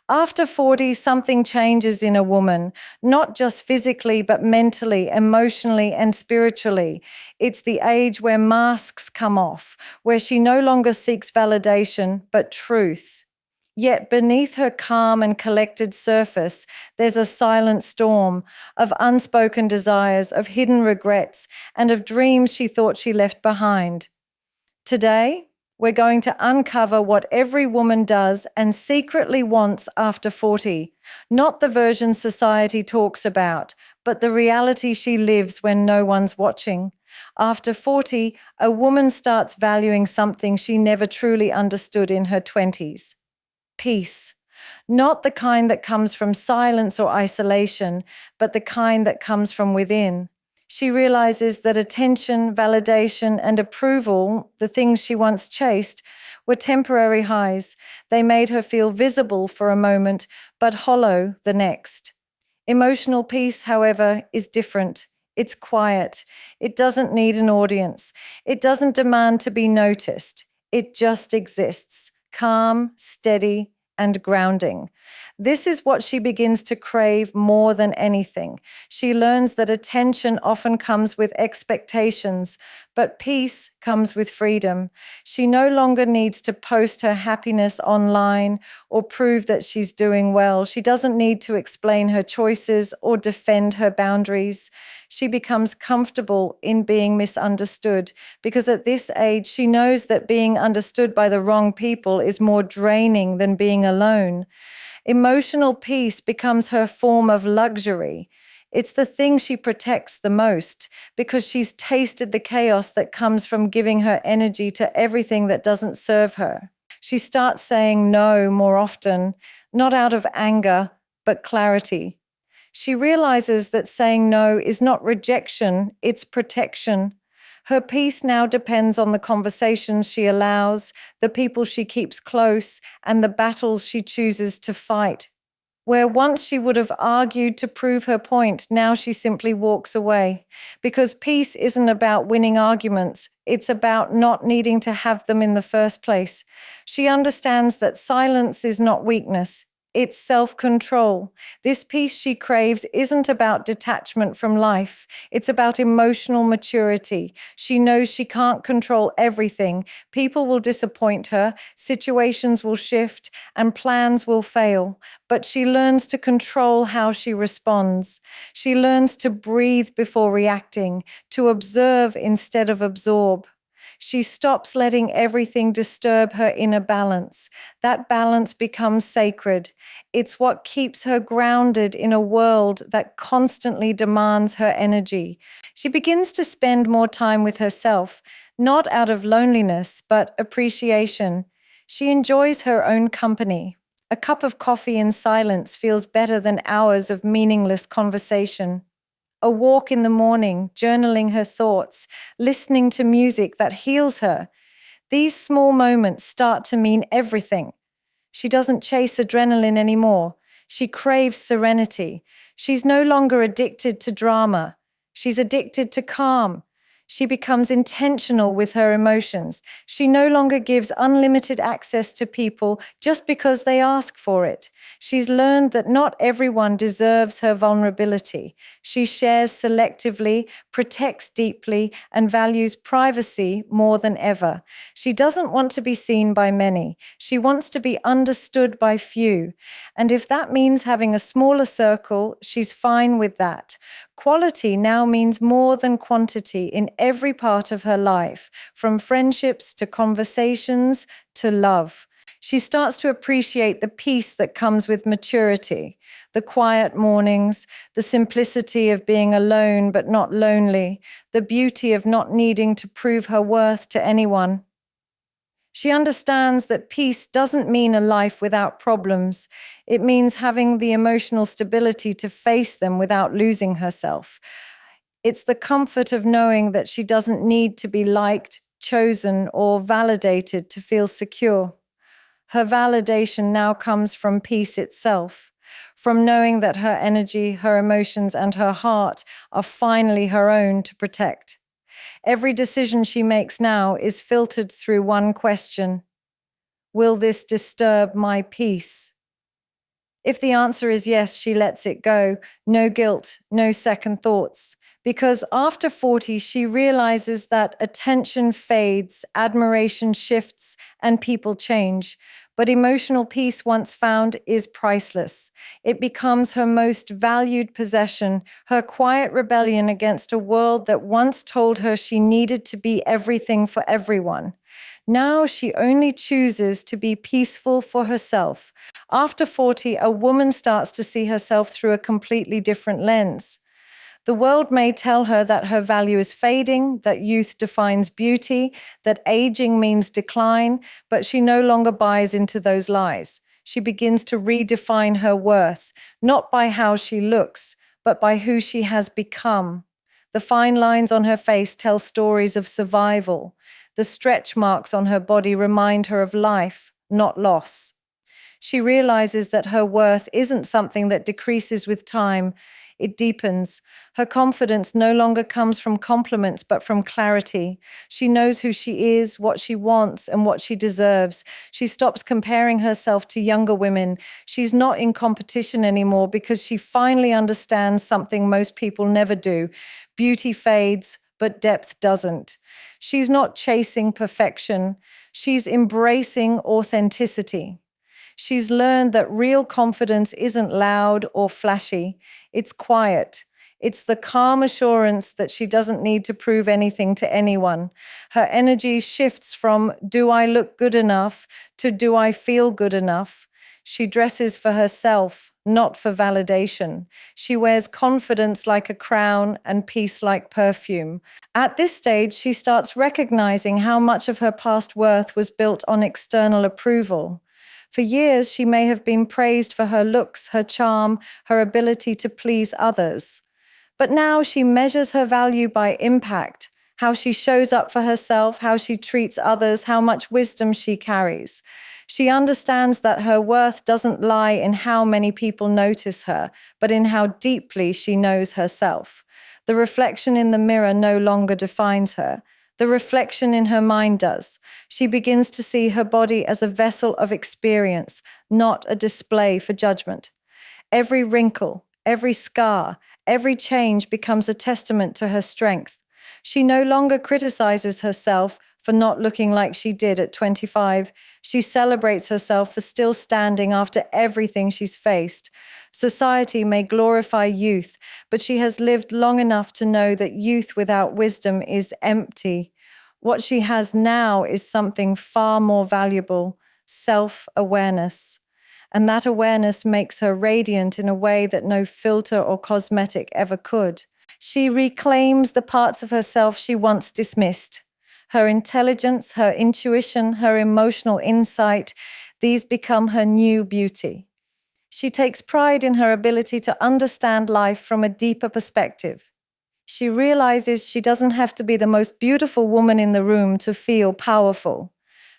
After 40, something changes in a woman, not just physically, but mentally, emotionally, and spiritually. It's the age where masks come off, where she no longer seeks validation, but truth. Yet beneath her calm and collected surface, there's a silent storm of unspoken desires, of hidden regrets, and of dreams she thought she left behind. Today, we're going to uncover what every woman does and secretly wants after 40, not the version society talks about, but the reality she lives when no one's watching. After 40, a woman starts valuing something she never truly understood in her 20s. Peace. Not the kind that comes from silence or isolation, but the kind that comes from within. She realizes that attention, validation, and approval, the things she once chased, were temporary highs. They made her feel visible for a moment, but hollow the next. Emotional peace, however, is different. It's quiet. It doesn't need an audience. It doesn't demand to be noticed. It just exists, calm, steady, and grounding. This is what she begins to crave more than anything. She learns that attention often comes with expectations, but peace comes with freedom. She no longer needs to post her happiness online or prove that she's doing well. She doesn't need to explain her choices or defend her boundaries. She becomes comfortable in being misunderstood because at this age, she knows that being understood by the wrong people is more draining than being alone. Emotional peace becomes her form of luxury. It's the thing she protects the most because she's tasted the chaos that comes from giving her energy to everything that doesn't serve her. She starts saying no more often, not out of anger, but clarity. She realizes that saying no is not rejection, it's protection. Her peace now depends on the conversations she allows, the people she keeps close, and the battles she chooses to fight. Where once she would have argued to prove her point, now she simply walks away. Because peace isn't about winning arguments, it's about not needing to have them in the first place. She understands that silence is not weakness. It's self-control. This peace she craves isn't about detachment from life. It's about emotional maturity. She knows she can't control everything. People will disappoint her, situations will shift, and plans will fail. But she learns to control how she responds. She learns to breathe before reacting, to observe instead of absorb. She stops letting everything disturb her inner balance. That balance becomes sacred. It's what keeps her grounded in a world that constantly demands her energy. She begins to spend more time with herself, not out of loneliness, but appreciation. She enjoys her own company. A cup of coffee in silence feels better than hours of meaningless conversation. A walk in the morning, journaling her thoughts, listening to music that heals her. These small moments start to mean everything. She doesn't chase adrenaline anymore. She craves serenity. She's no longer addicted to drama. She's addicted to calm. She becomes intentional with her emotions. She no longer gives unlimited access to people just because they ask for it. She's learned that not everyone deserves her vulnerability. She shares selectively, protects deeply, and values privacy more than ever. She doesn't want to be seen by many. She wants to be understood by few. And if that means having a smaller circle, she's fine with that. Quality now means more than quantity in every part of her life, from friendships to conversations to love. She starts to appreciate the peace that comes with maturity, the quiet mornings, the simplicity of being alone but not lonely, the beauty of not needing to prove her worth to anyone. She understands that peace doesn't mean a life without problems. It means having the emotional stability to face them without losing herself. It's the comfort of knowing that she doesn't need to be liked, chosen, or validated to feel secure. Her validation now comes from peace itself, from knowing that her energy, her emotions, and her heart are finally her own to protect. Every decision she makes now is filtered through one question: will this disturb my peace? If the answer is yes, she lets it go. No guilt, no second thoughts. Because after 40, she realizes that attention fades, admiration shifts, and people change. But emotional peace, once found, is priceless. It becomes her most valued possession, her quiet rebellion against a world that once told her she needed to be everything for everyone. Now she only chooses to be peaceful for herself. After 40, a woman starts to see herself through a completely different lens. The world may tell her that her value is fading, that youth defines beauty, that aging means decline, but she no longer buys into those lies. She begins to redefine her worth, not by how she looks, but by who she has become. The fine lines on her face tell stories of survival. The stretch marks on her body remind her of life, not loss. She realizes that her worth isn't something that decreases with time, it deepens. Her confidence no longer comes from compliments, but from clarity. She knows who she is, what she wants, and what she deserves. She stops comparing herself to younger women. She's not in competition anymore because she finally understands something most people never do. Beauty fades, but depth doesn't. She's not chasing perfection. She's embracing authenticity. She's learned that real confidence isn't loud or flashy, it's quiet. It's the calm assurance that she doesn't need to prove anything to anyone. Her energy shifts from, do I look good enough, to do I feel good enough? She dresses for herself, not for validation. She wears confidence like a crown and peace like perfume. At this stage, she starts recognizing how much of her past worth was built on external approval. For years, she may have been praised for her looks, her charm, her ability to please others. But now she measures her value by impact, how she shows up for herself, how she treats others, how much wisdom she carries. She understands that her worth doesn't lie in how many people notice her, but in how deeply she knows herself. The reflection in the mirror no longer defines her. The reflection in her mind does. She begins to see her body as a vessel of experience, not a display for judgment. Every wrinkle, every scar, every change becomes a testament to her strength. She no longer criticizes herself for not looking like she did at 25. She celebrates herself for still standing after everything she's faced. Society may glorify youth, but she has lived long enough to know that youth without wisdom is empty. What she has now is something far more valuable, self-awareness. And that awareness makes her radiant in a way that no filter or cosmetic ever could. She reclaims the parts of herself she once dismissed. Her intelligence, her intuition, her emotional insight, these become her new beauty. She takes pride in her ability to understand life from a deeper perspective. She realizes she doesn't have to be the most beautiful woman in the room to feel powerful.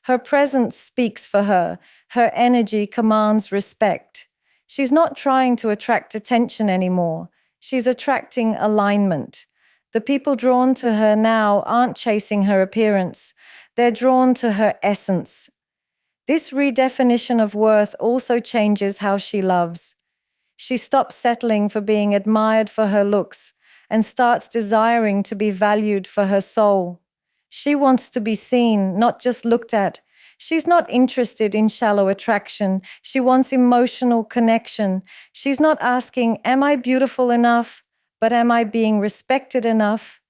Her presence speaks for her. Her energy commands respect. She's not trying to attract attention anymore. She's attracting alignment. The people drawn to her now aren't chasing her appearance. They're drawn to her essence. This redefinition of worth also changes how she loves. She stops settling for being admired for her looks and starts desiring to be valued for her soul. She wants to be seen, not just looked at. She's not interested in shallow attraction. She wants emotional connection. She's not asking, am I beautiful enough? But am I being respected enough?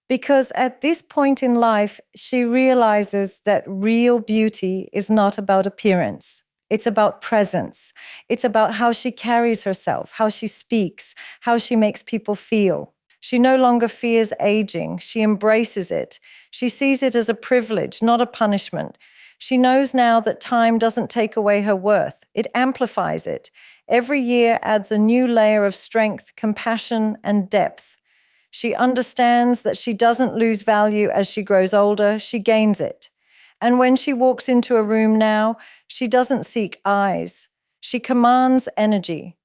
Because at this point in life, she realizes that real beauty is not about appearance. It's about presence. It's about how she carries herself, how she speaks, how she makes people feel. She no longer fears aging. She embraces it. She sees it as a privilege, not a punishment. She knows now that time doesn't take away her worth. It amplifies it. Every year adds a new layer of strength, compassion, and depth. She understands that she doesn't lose value as she grows older, she gains it. And when she walks into a room now, she doesn't seek eyes. She commands energy,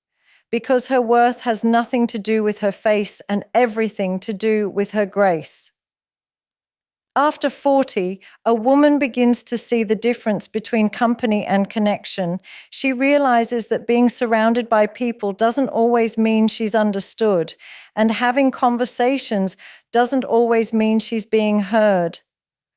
because her worth has nothing to do with her face and everything to do with her grace. After 40, a woman begins to see the difference between company and connection. She realizes that being surrounded by people doesn't always mean she's understood, and having conversations doesn't always mean she's being heard.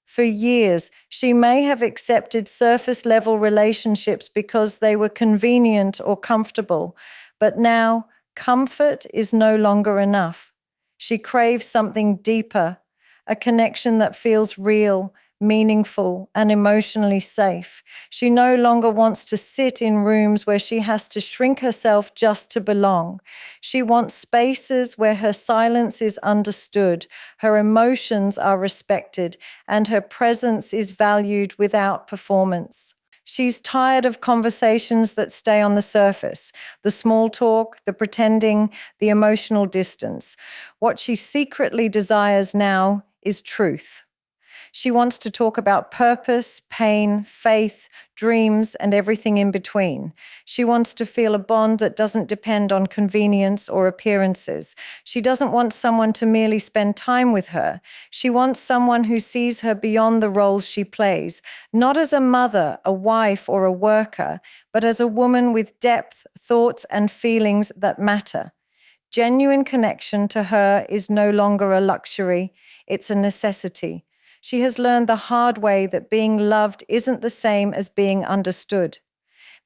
For years, she may have accepted surface level relationships because they were convenient or comfortable, but now comfort is no longer enough. She craves something deeper, a connection that feels real, meaningful, and emotionally safe. She no longer wants to sit in rooms where she has to shrink herself just to belong. She wants spaces where her silence is understood, her emotions are respected, and her presence is valued without performance. She's tired of conversations that stay on the surface, the small talk, the pretending, the emotional distance. What she secretly desires now is truth. She wants to talk about purpose, pain, faith, dreams, and everything in between. She wants to feel a bond that doesn't depend on convenience or appearances. She doesn't want someone to merely spend time with her. She wants someone who sees her beyond the roles she plays, not as a mother, a wife, or a worker, but as a woman with depth, thoughts, and feelings that matter. Genuine connection to her is no longer a luxury, it's a necessity. She has learned the hard way that being loved isn't the same as being understood.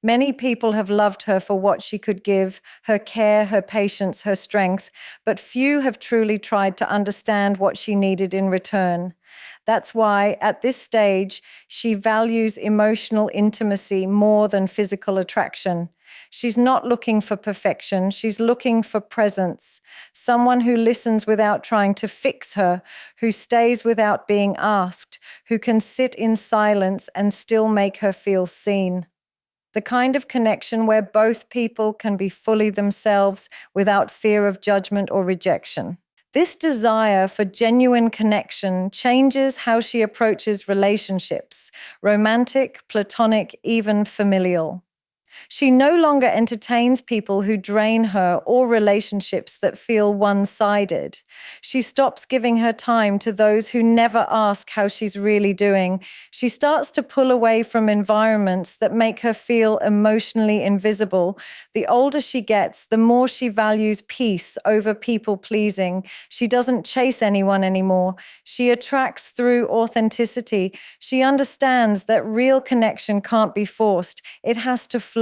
Many people have loved her for what she could give, her care, her patience, her strength, but few have truly tried to understand what she needed in return. That's why, at this stage, she values emotional intimacy more than physical attraction. She's not looking for perfection, she's looking for presence. Someone who listens without trying to fix her, who stays without being asked, who can sit in silence and still make her feel seen. The kind of connection where both people can be fully themselves without fear of judgment or rejection. This desire for genuine connection changes how she approaches relationships, romantic, platonic, even familial. She no longer entertains people who drain her or relationships that feel one-sided. She stops giving her time to those who never ask how she's really doing. She starts to pull away from environments that make her feel emotionally invisible. The older she gets, the more she values peace over people-pleasing. She doesn't chase anyone anymore. She attracts through authenticity. She understands that real connection can't be forced. It has to flow.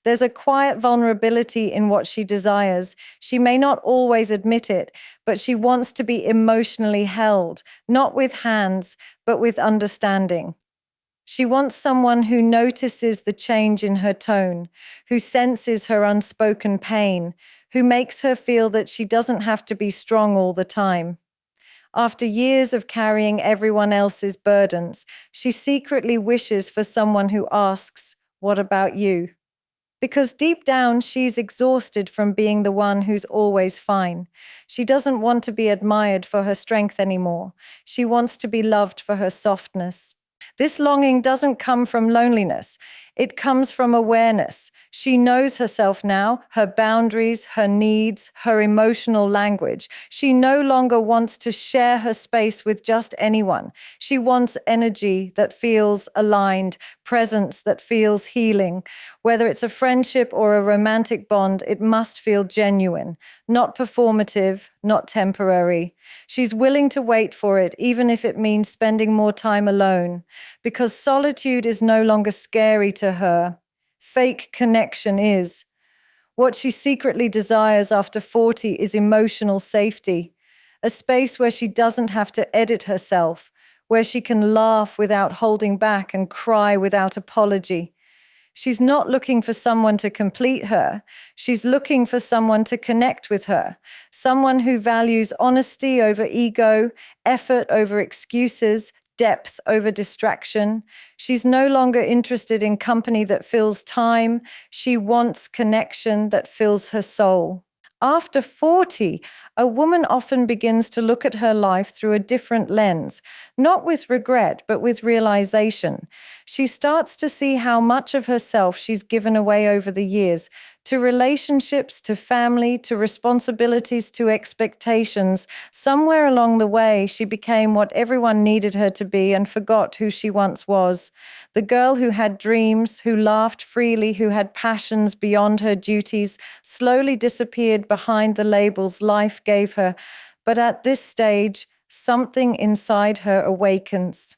There's a quiet vulnerability in what she desires. She may not always admit it, but she wants to be emotionally held, not with hands, but with understanding. She wants someone who notices the change in her tone, who senses her unspoken pain, who makes her feel that she doesn't have to be strong all the time. After years of carrying everyone else's burdens, she secretly wishes for someone who asks, "What about you?" Because deep down, she's exhausted from being the one who's always fine. She doesn't want to be admired for her strength anymore. She wants to be loved for her softness. This longing doesn't come from loneliness. It comes from awareness. She knows herself now, her boundaries, her needs, her emotional language. She no longer wants to share her space with just anyone. She wants energy that feels aligned, presence that feels healing. Whether it's a friendship or a romantic bond, it must feel genuine, not performative, not temporary. She's willing to wait for it, even if it means spending more time alone, because solitude is no longer scary to her. Fake connection is. What she secretly desires after 40 is emotional safety, a space where she doesn't have to edit herself, where she can laugh without holding back and cry without apology. She's not looking for someone to complete her. She's looking for someone to connect with her, someone who values honesty over ego, effort over excuses, depth over distraction. She's no longer interested in company that fills time. She wants connection that fills her soul. After 40, a woman often begins to look at her life through a different lens, not with regret, but with realization. She starts to see how much of herself she's given away over the years to relationships, to family, to responsibilities, to expectations. Somewhere along the way, she became what everyone needed her to be and forgot who she once was. The girl who had dreams, who laughed freely, who had passions beyond her duties, slowly disappeared behind the labels life gave her. But at this stage, something inside her awakens.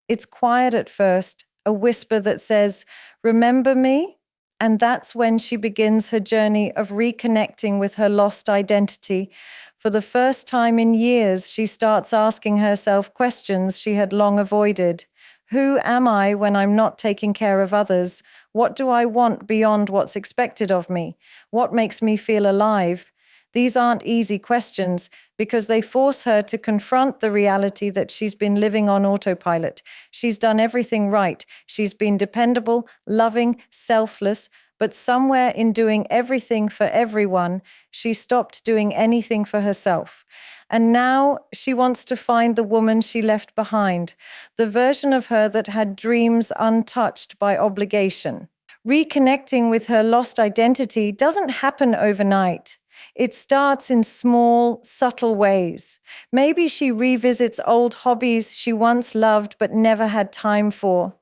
It's quiet at first, a whisper that says, "Remember me?" And that's when she begins her journey of reconnecting with her lost identity. For the first time in years, she starts asking herself questions she had long avoided. Who am I when I'm not taking care of others? What do I want beyond what's expected of me? What makes me feel alive? These aren't easy questions because they force her to confront the reality that she's been living on autopilot. She's done everything right. She's been dependable, loving, selfless, but somewhere in doing everything for everyone, she stopped doing anything for herself. And now she wants to find the woman she left behind, the version of her that had dreams untouched by obligation. Reconnecting with her lost identity doesn't happen overnight. It starts in small, subtle ways. Maybe she revisits old hobbies she once loved but never had time for.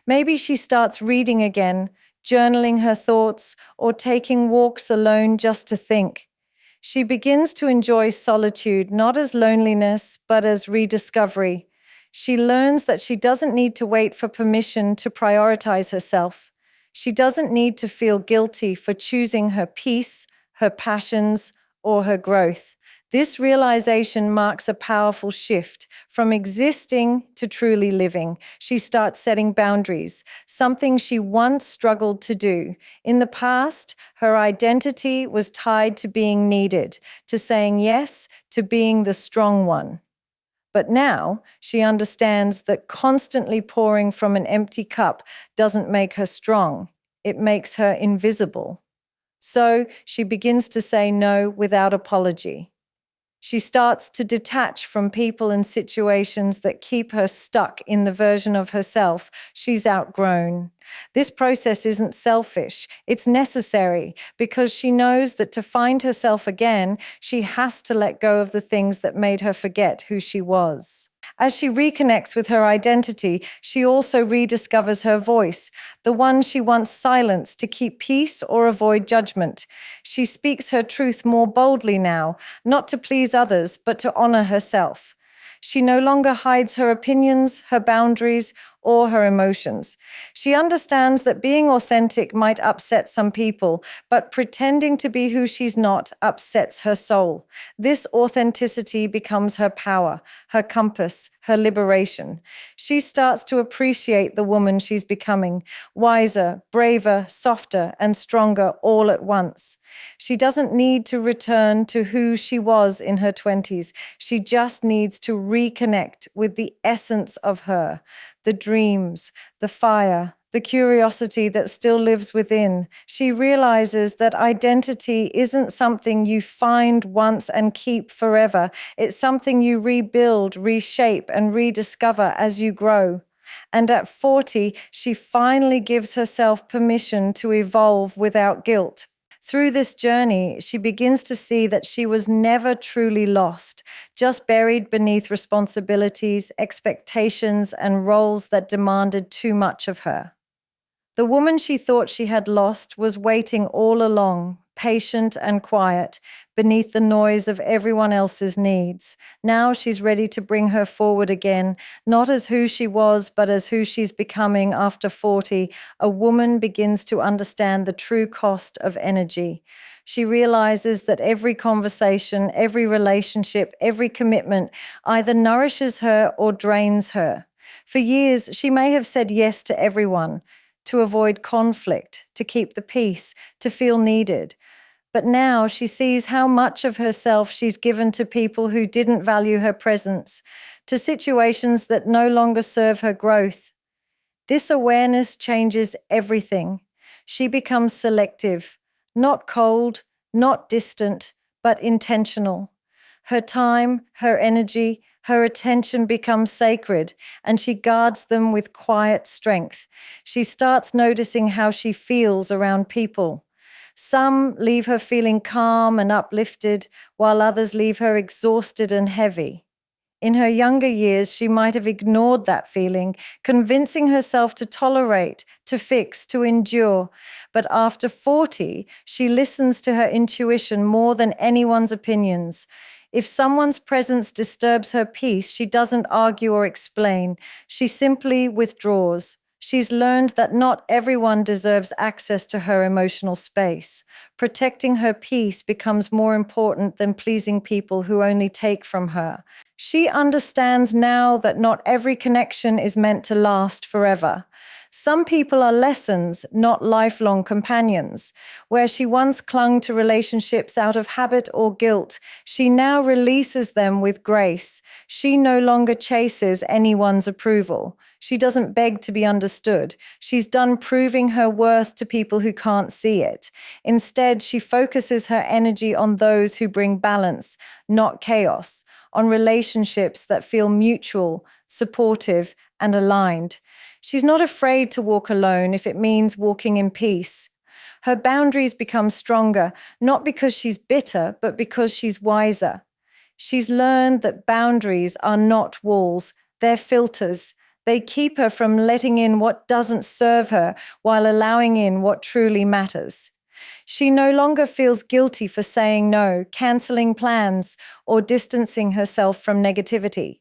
Maybe she starts reading again, journaling her thoughts, or taking walks alone just to think. She begins to enjoy solitude, not as loneliness, but as rediscovery. She learns that she doesn't need to wait for permission to prioritize herself. She doesn't need to feel guilty for choosing her peace, her passions, or her growth. This realization marks a powerful shift from existing to truly living. She starts setting boundaries, something she once struggled to do. In the past, her identity was tied to being needed, to saying yes, to being the strong one. But now she understands that constantly pouring from an empty cup doesn't make her strong. It makes her invisible. So she begins to say no without apology. She starts to detach from people and situations that keep her stuck in the version of herself she's outgrown. This process isn't selfish, it's necessary because she knows that to find herself again, she has to let go of the things that made her forget who she was. As she reconnects with her identity, she also rediscovers her voice, the one she once silenced to keep peace or avoid judgment. She speaks her truth more boldly now, not to please others, but to honor herself. She no longer hides her opinions, her boundaries, or her emotions. She understands that being authentic might upset some people, but pretending to be who she's not upsets her soul. This authenticity becomes her power, her compass, her liberation. She starts to appreciate the woman she's becoming, wiser, braver, softer, and stronger all at once. She doesn't need to return to who she was in her 20s. She just needs to reconnect with the essence of her, the dreams, the fire, the curiosity that still lives within. She realizes that identity isn't something you find once and keep forever. It's something you rebuild, reshape, and rediscover as you grow. And at 40, she finally gives herself permission to evolve without guilt. Through this journey, she begins to see that she was never truly lost, just buried beneath responsibilities, expectations, and roles that demanded too much of her. The woman she thought she had lost was waiting all along, patient and quiet, beneath the noise of everyone else's needs. Now she's ready to bring her forward again, not as who she was, but as who she's becoming after 40. A woman begins to understand the true cost of energy. She realizes that every conversation, every relationship, every commitment either nourishes her or drains her. For years, she may have said yes to everyone, to avoid conflict, to keep the peace, to feel needed. But now she sees how much of herself she's given to people who didn't value her presence, to situations that no longer serve her growth. This awareness changes everything. She becomes selective, not cold, not distant, but intentional. Her time, her energy, her attention become sacred, and she guards them with quiet strength. She starts noticing how she feels around people. Some leave her feeling calm and uplifted, while others leave her exhausted and heavy. In her younger years, she might have ignored that feeling, convincing herself to tolerate, to fix, to endure. But after 40, she listens to her intuition more than anyone's opinions. If someone's presence disturbs her peace, she doesn't argue or explain. She simply withdraws. She's learned that not everyone deserves access to her emotional space. Protecting her peace becomes more important than pleasing people who only take from her. She understands now that not every connection is meant to last forever. Some people are lessons, not lifelong companions. Where she once clung to relationships out of habit or guilt, she now releases them with grace. She no longer chases anyone's approval. She doesn't beg to be understood. She's done proving her worth to people who can't see it. Instead, she focuses her energy on those who bring balance, not chaos, on relationships that feel mutual, supportive, and aligned. She's not afraid to walk alone if it means walking in peace. Her boundaries become stronger, not because she's bitter, but because she's wiser. She's learned that boundaries are not walls, they're filters. They keep her from letting in what doesn't serve her while allowing in what truly matters. She no longer feels guilty for saying no, canceling plans, or distancing herself from negativity.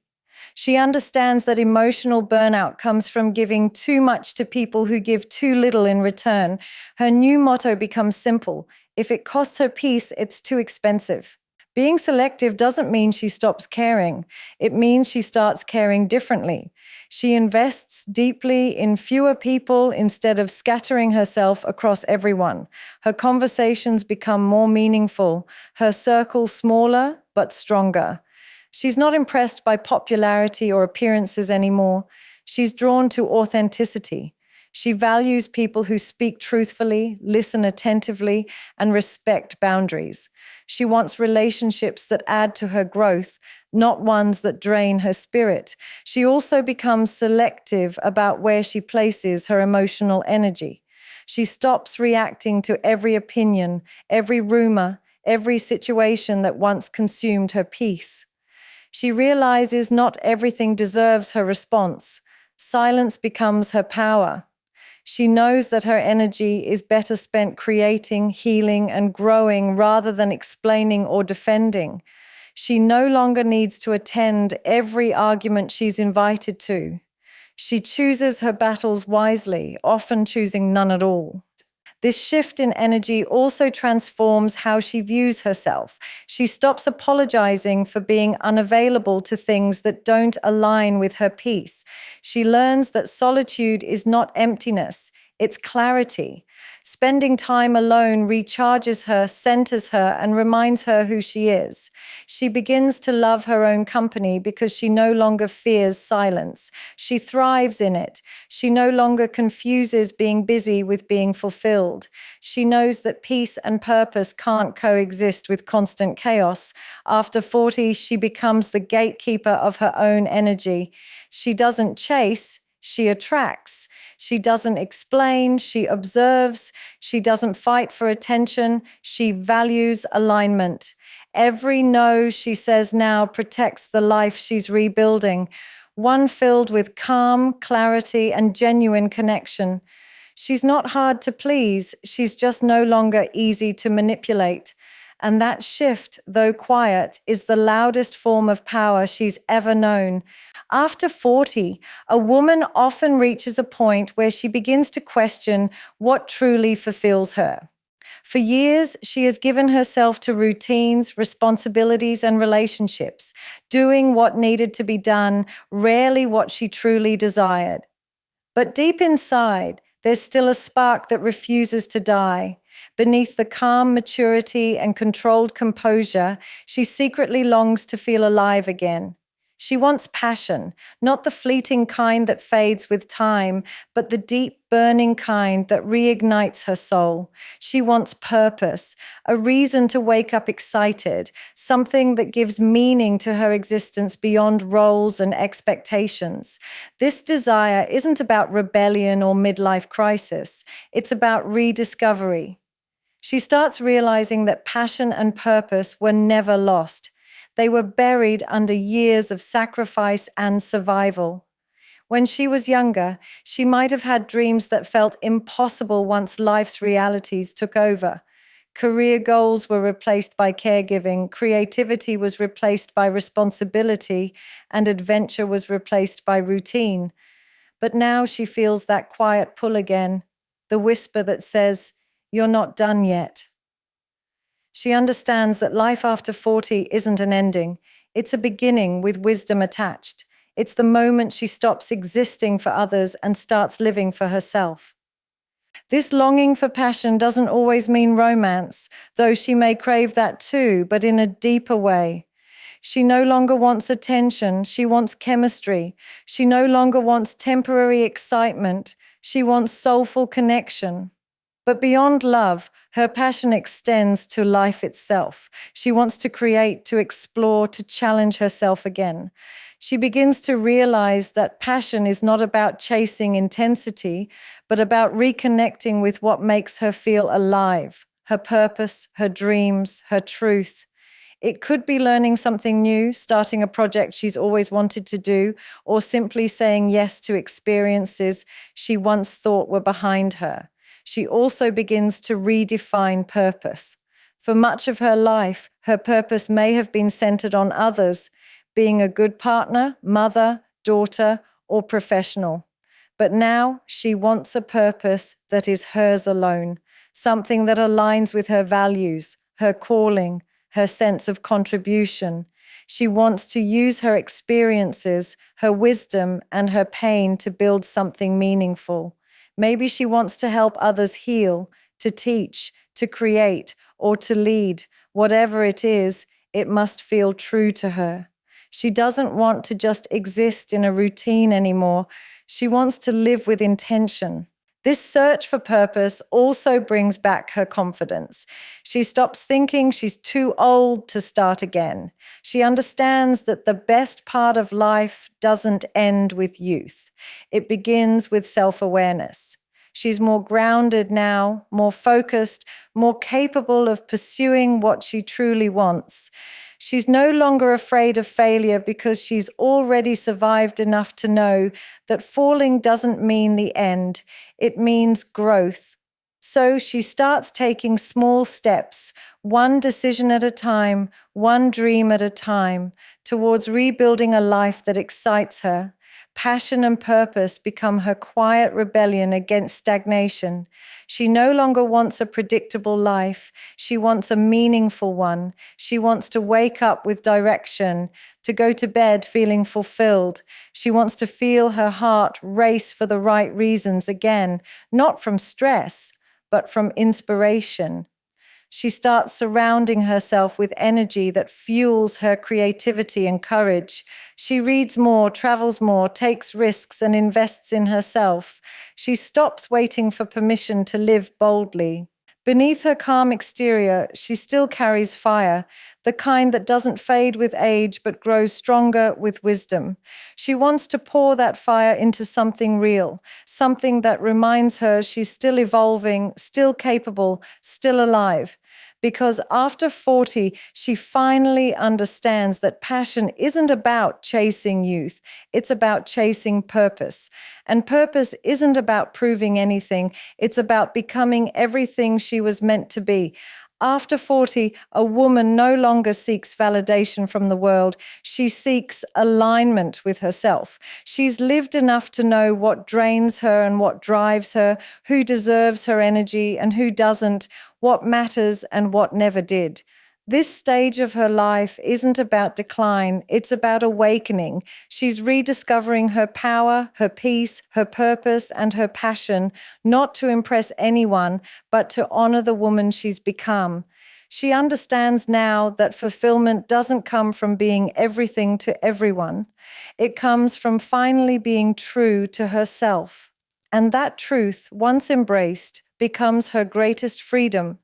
She understands that emotional burnout comes from giving too much to people who give too little in return. Her new motto becomes simple: if it costs her peace, it's too expensive. Being selective doesn't mean she stops caring. It means she starts caring differently. She invests deeply in fewer people instead of scattering herself across everyone. Her conversations become more meaningful, her circle smaller but stronger. She's not impressed by popularity or appearances anymore. She's drawn to authenticity. She values people who speak truthfully, listen attentively, and respect boundaries. She wants relationships that add to her growth, not ones that drain her spirit. She also becomes selective about where she places her emotional energy. She stops reacting to every opinion, every rumor, every situation that once consumed her peace. She realizes not everything deserves her response. Silence becomes her power. She knows that her energy is better spent creating, healing, and growing rather than explaining or defending. She no longer needs to attend every argument she's invited to. She chooses her battles wisely, often choosing none at all. This shift in energy also transforms how she views herself. She stops apologizing for being unavailable to things that don't align with her peace. She learns that solitude is not emptiness, it's clarity. Spending time alone recharges her, centers her, and reminds her who she is. She begins to love her own company because she no longer fears silence. She thrives in it. She no longer confuses being busy with being fulfilled. She knows that peace and purpose can't coexist with constant chaos. After 40, she becomes the gatekeeper of her own energy. She doesn't chase, she attracts. She doesn't explain, she observes. She doesn't fight for attention, she values alignment. Every no she says now protects the life she's rebuilding, one filled with calm, clarity, and genuine connection. She's not hard to please, she's just no longer easy to manipulate. And that shift, though quiet, is the loudest form of power she's ever known. After 40, a woman often reaches a point where she begins to question what truly fulfills her. For years, she has given herself to routines, responsibilities, and relationships, doing what needed to be done, rarely what she truly desired. But deep inside, there's still a spark that refuses to die. Beneath the calm maturity and controlled composure, she secretly longs to feel alive again. She wants passion, not the fleeting kind that fades with time, but the deep, burning kind that reignites her soul. She wants purpose, a reason to wake up excited, something that gives meaning to her existence beyond roles and expectations. This desire isn't about rebellion or midlife crisis. It's about rediscovery. She starts realizing that passion and purpose were never lost. They were buried under years of sacrifice and survival. When she was younger, she might have had dreams that felt impossible once life's realities took over. Career goals were replaced by caregiving, creativity was replaced by responsibility, and adventure was replaced by routine. But now she feels that quiet pull again, the whisper that says, "You're not done yet." She understands that life after 40 isn't an ending, it's a beginning with wisdom attached. It's the moment she stops existing for others and starts living for herself. This longing for passion doesn't always mean romance, though she may crave that too, but in a deeper way. She no longer wants attention, she wants chemistry. She no longer wants temporary excitement, she wants soulful connection. But beyond love, her passion extends to life itself. She wants to create, to explore, to challenge herself again. She begins to realize that passion is not about chasing intensity, but about reconnecting with what makes her feel alive, her purpose, her dreams, her truth. It could be learning something new, starting a project she's always wanted to do, or simply saying yes to experiences she once thought were behind her. She also begins to redefine purpose. For much of her life, her purpose may have been centered on others, being a good partner, mother, daughter, or professional. But now she wants a purpose that is hers alone, something that aligns with her values, her calling, her sense of contribution. She wants to use her experiences, her wisdom, and her pain to build something meaningful. Maybe she wants to help others heal, to teach, to create, or to lead. Whatever it is, it must feel true to her. She doesn't want to just exist in a routine anymore. She wants to live with intention. This search for purpose also brings back her confidence. She stops thinking she's too old to start again. She understands that the best part of life doesn't end with youth. It begins with self-awareness. She's more grounded now, more focused, more capable of pursuing what she truly wants. She's no longer afraid of failure because she's already survived enough to know that falling doesn't mean the end. It means growth. So she starts taking small steps, one decision at a time, one dream at a time, towards rebuilding a life that excites her. Passion and purpose become her quiet rebellion against stagnation. She no longer wants a predictable life. She wants a meaningful one. She wants to wake up with direction, to go to bed feeling fulfilled. She wants to feel her heart race for the right reasons again, not from stress, but from inspiration. She starts surrounding herself with energy that fuels her creativity and courage. She reads more, travels more, takes risks, and invests in herself. She stops waiting for permission to live boldly. Beneath her calm exterior, she still carries fire, the kind that doesn't fade with age but grows stronger with wisdom. She wants to pour that fire into something real, something that reminds her she's still evolving, still capable, still alive. Because after 40, she finally understands that passion isn't about chasing youth, it's about chasing purpose. And purpose isn't about proving anything, it's about becoming everything she was meant to be. After 40, a woman no longer seeks validation from the world. She seeks alignment with herself. She's lived enough to know what drains her and what drives her, who deserves her energy and who doesn't, what matters and what never did. This stage of her life isn't about decline, it's about awakening. She's rediscovering her power, her peace, her purpose, and her passion, not to impress anyone, but to honor the woman she's become. She understands now that fulfillment doesn't come from being everything to everyone. It comes from finally being true to herself. And that truth, once embraced, becomes her greatest freedom.